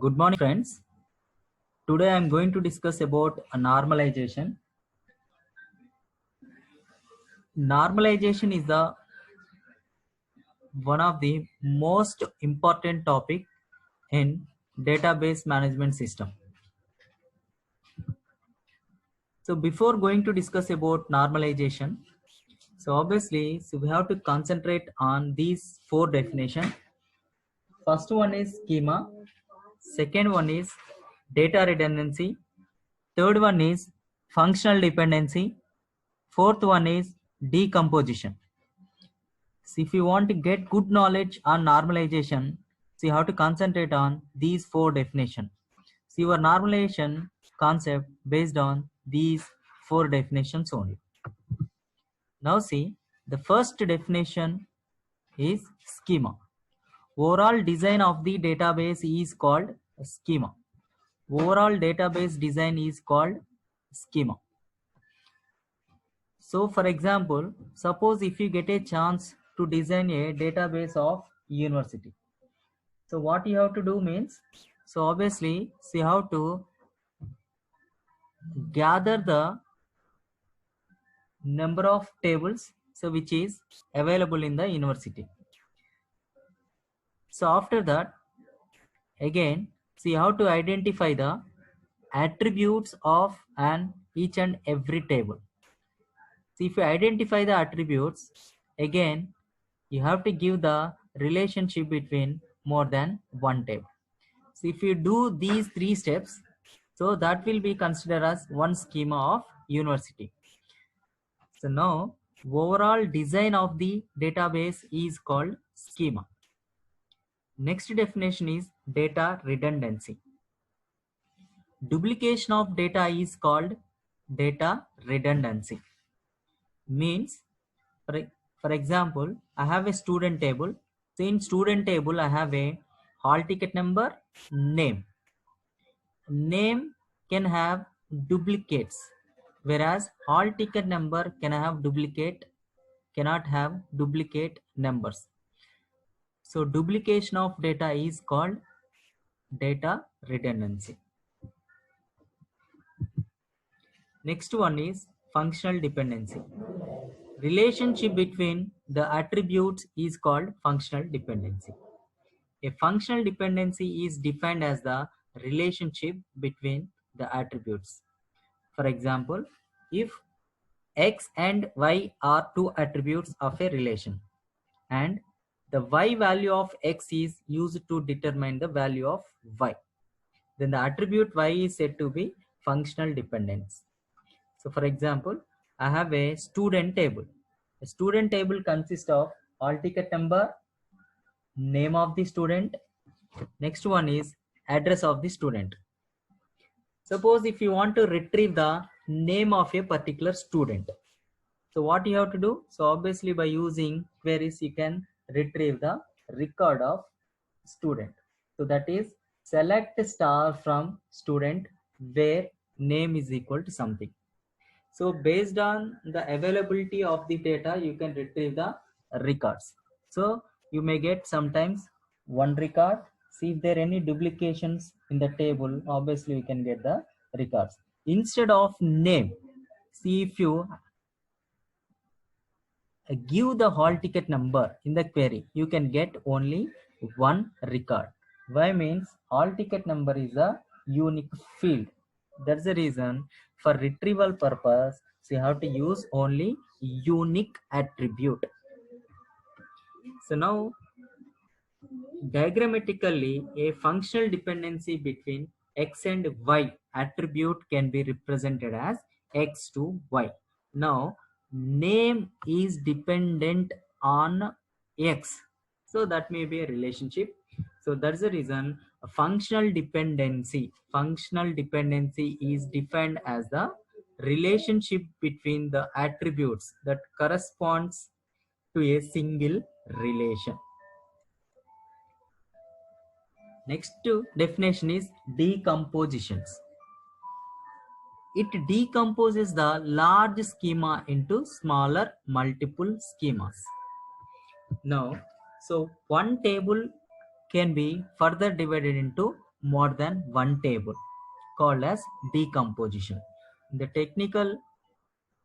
Good morning, friends. Today I am going to discuss about a normalization. Normalization is the one of the most important topic in database management system. So before going to discuss about normalization, so we have to concentrate on these four definitions. First one is schema, second one is data redundancy, third one is functional dependency, fourth one is decomposition. So if you want to get good knowledge on normalization, so you have to concentrate on these four definitions. So your normalization concept based on these four definitions only. Now see, the first definition is schema. Overall design of the database is called schema. Overall database design is called schema. So for example, suppose if you get a chance to design a database of university. So what you have to do means, so obviously you have to gather the number of tables so which is available in the university. So after that, again, so you have to identify the attributes of each and every table. So if you identify the attributes, again, you have to give the relationship between more than one table. So if you do these three steps, so that will be considered as one schema of university. So now overall design of the database is called schema. Next definition is data redundancy. Duplication of data is called data redundancy. Means, for example, I have a student table. So in student table, I have a hall ticket number, name. Name can have duplicates, whereas hall ticket number cannot have duplicate numbers. So duplication of data is called data redundancy. Next one is functional dependency. Relationship between the attributes is called functional dependency. A functional dependency is defined as the relationship between the attributes. For example, if x and y are two attributes of a relation and the y value of x is used to determine the value of y, then the attribute y is said to be functional dependence. So for example, I have a student table. A student table consists of hall ticket number, name of the student, next one is address of the student. Suppose if you want to retrieve the name of a particular student, so what you have to do? So obviously by using queries you can retrieve the record of student. So that is select star from student where name is equal to something. So based on the availability of the data, you can retrieve the records. So you may get sometimes one record. See if there are any duplications in the table, obviously you can get the records. Instead of name, see if you give the hall ticket number in the query, you can get only one record. Why? Means hall ticket number is a unique field. That's the reason for retrieval purpose, so you have to use only unique attribute. So now diagrammatically, a functional dependency between x and y attribute can be represented as x to y. Now name is dependent on x, so that may be a relationship. So that's the reason a functional dependency is defined as the relationship between the attributes that corresponds to a single relation. Next definition is decompositions. It decomposes the large schema into smaller multiple schemas. Now, so one table can be further divided into more than one table, called as decomposition. In the technical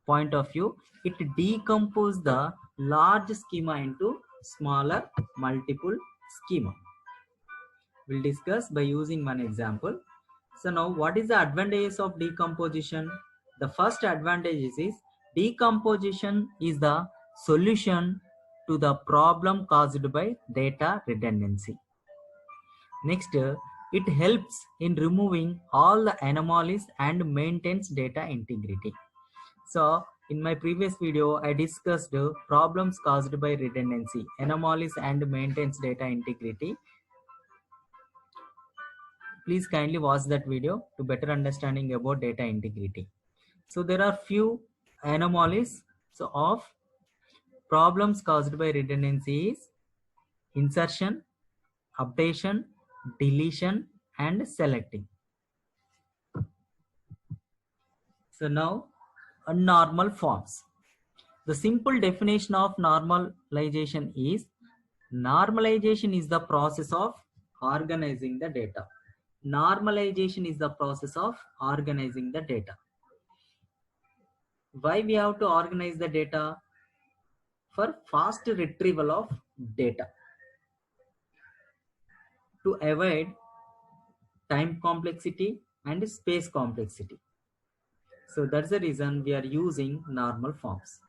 point of view, it decomposes the large schema into smaller multiple schema. We'll discuss by using one example. So now what is the advantages of decomposition? The first advantage is decomposition is the solution to the problem caused by data redundancy. Next, it helps in removing all the anomalies and maintains data integrity. So in my previous video, I discussed problems caused by redundancy, anomalies and maintains data integrity. Please kindly watch that video to better understanding about data integrity. So there are few anomalies of problems caused by redundancy is insertion, updation, deletion, and selecting. So now, normal forms. The simple definition of normalization is the process of organizing the data. Normalization is the process of organizing the data. Why we have to organize the data? For fast retrieval of data, to avoid time complexity and space complexity. So that's the reason we are using normal forms.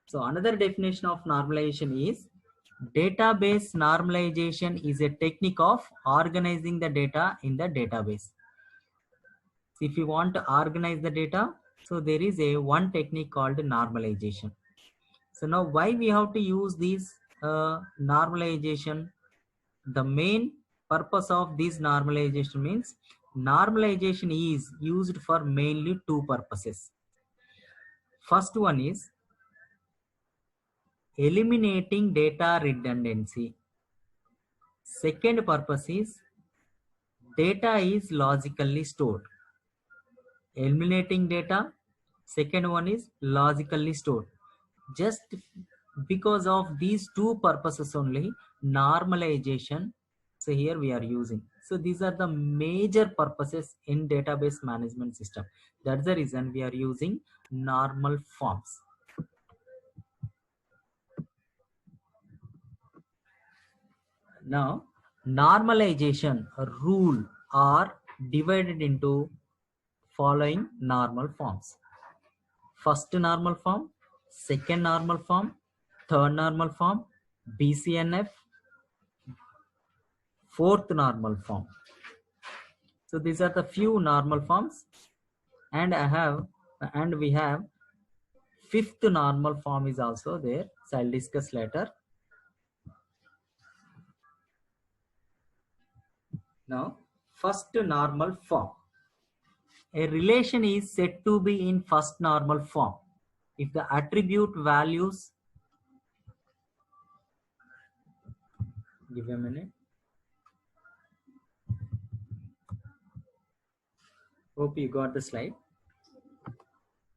So another definition of normalization is database normalization is a technique of organizing the data in the database. So if you want to organize the data, so there is one technique called normalization. So now why we have to use this normalization? The main purpose of this normalization means normalization is used for mainly two purposes. First one is eliminating data redundancy. Second purpose is data is logically stored. Eliminating data. Second one is logically stored. Just because of these two purposes only, normalization, so here we are using. So these are the major purposes in database management system. That's the reason we are using normal forms. Now, normalization rule are divided into following normal forms. First normal form, second normal form, third normal form, BCNF, fourth normal form. So these are the few normal forms, and we have fifth normal form is also there. So I'll discuss later. Now, first normal form. A relation is said to be in first normal form if the attribute values, give a minute. Hope you got the slide.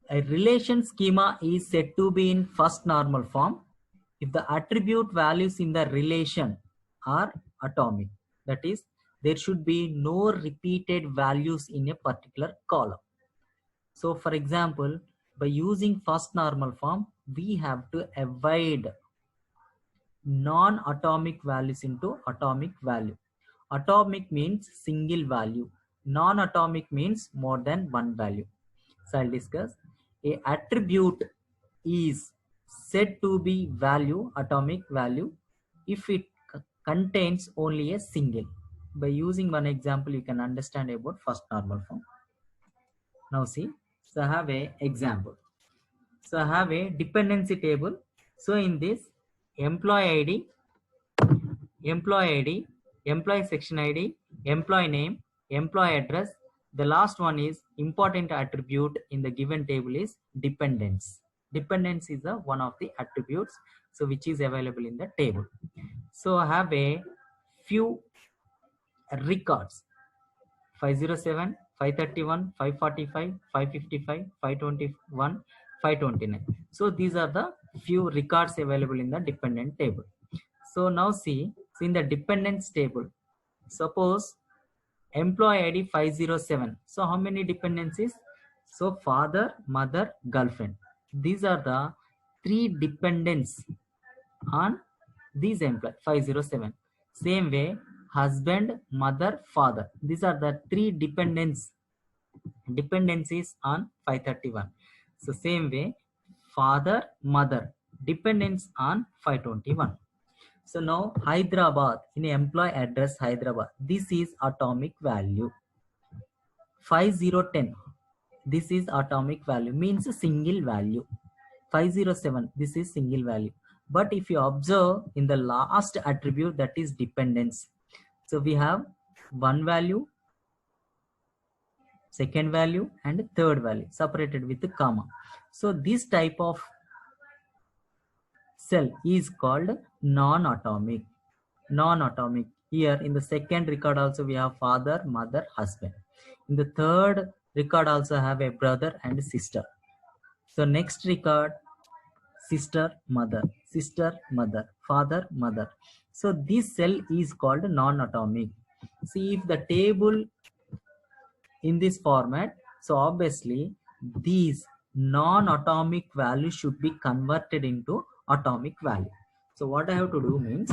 A relation schema is said to be in first normal form if the attribute values in the relation are atomic. That is, there should be no repeated values in a particular column. So for example, by using first normal form, we have to avoid non-atomic values into atomic value. Atomic means single value. Non-atomic means more than one value. So I'll discuss. A attribute is said to be value, atomic value, if it contains only a single. By using one example, you can understand about first normal form. Now see, so I have a example. So I have a dependency table. So in this, employee ID, employee section ID, employee name, employee address. The last one is important attribute in the given table is dependence. Dependence is one of the attributes, so which is available in the table. So I have a few records: 507, 531, 545, 555, 521, 529. So these are the few records available in the dependent table. So now see, so in the dependence table, Suppose employee ID 507. So how many dependencies? So father, mother, girlfriend. These are the three dependents on these employee 507. Same way, husband, mother, father. These are the three dependencies on 531. So same way, father, mother, dependence on 521. So now Hyderabad, in employee address Hyderabad, this is atomic value. 5010, this is atomic value, means a single value. 507, this is single value. But if you observe in the last attribute, that is dependence. So we have one value, second value, and third value separated with a comma. So this type of cell is called non-atomic. Non-atomic. Here in the second record also we have father, mother, husband. In the third record also have a brother and sister. So next record, sister, mother, father, mother. So this cell is called non-atomic. See, if the table in this format, so obviously these non-atomic values should be converted into atomic value. So what I have to do means,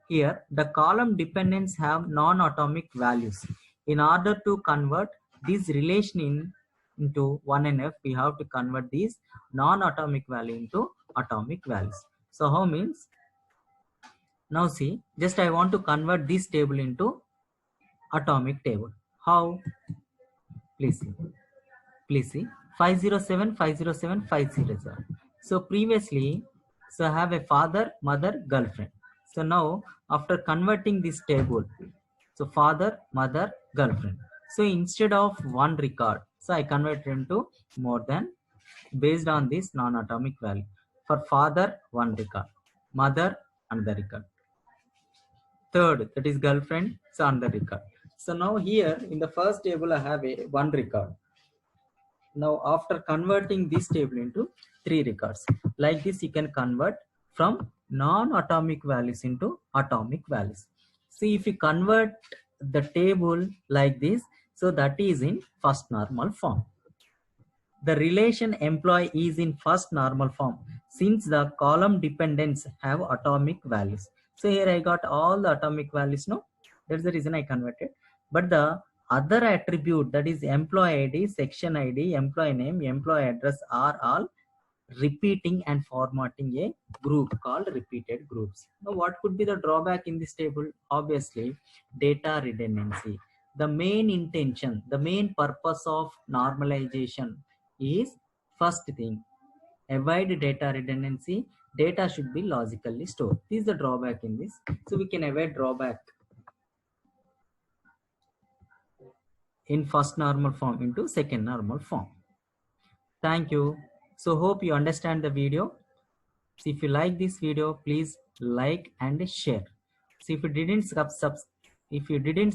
here the column dependents have non-atomic values. In order to convert this relation into 1NF, we have to convert these non-atomic value into atomic values. So how means, now see, just I want to convert this table into atomic table. How? Please see 507, 507, 507. So previously, so I have a father, mother, girlfriend. So now after converting this table, so father, mother, girlfriend. So instead of one record, so I convert into more than, based on this non-atomic value. For father, one record, mother, another record, third, that is girlfriend, so another record. So now here in the first table I have a one record. Now after converting this table into three records, like this you can convert from non-atomic values into atomic values. See, if you convert the table like this, so that is in first normal form. The relation employee is in first normal form since the column dependents have atomic values. So here I got all the atomic values. No, that's the reason I converted. But the other attribute, that is employee ID, section ID, employee name, employee address, are all repeating and formatting a group called repeated groups. Now what could be the drawback in this table? Obviously data redundancy. The main intention, the main purpose of normalization is, first thing, avoid data redundancy. Data should be logically stored. This is the drawback in this. So we can avoid drawback in first normal form into second normal form. Thank you. So hope you understand the video. So if you like this video, please like and share. So if you didn't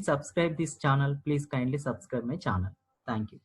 subscribe this channel, please kindly subscribe my channel. Thank you.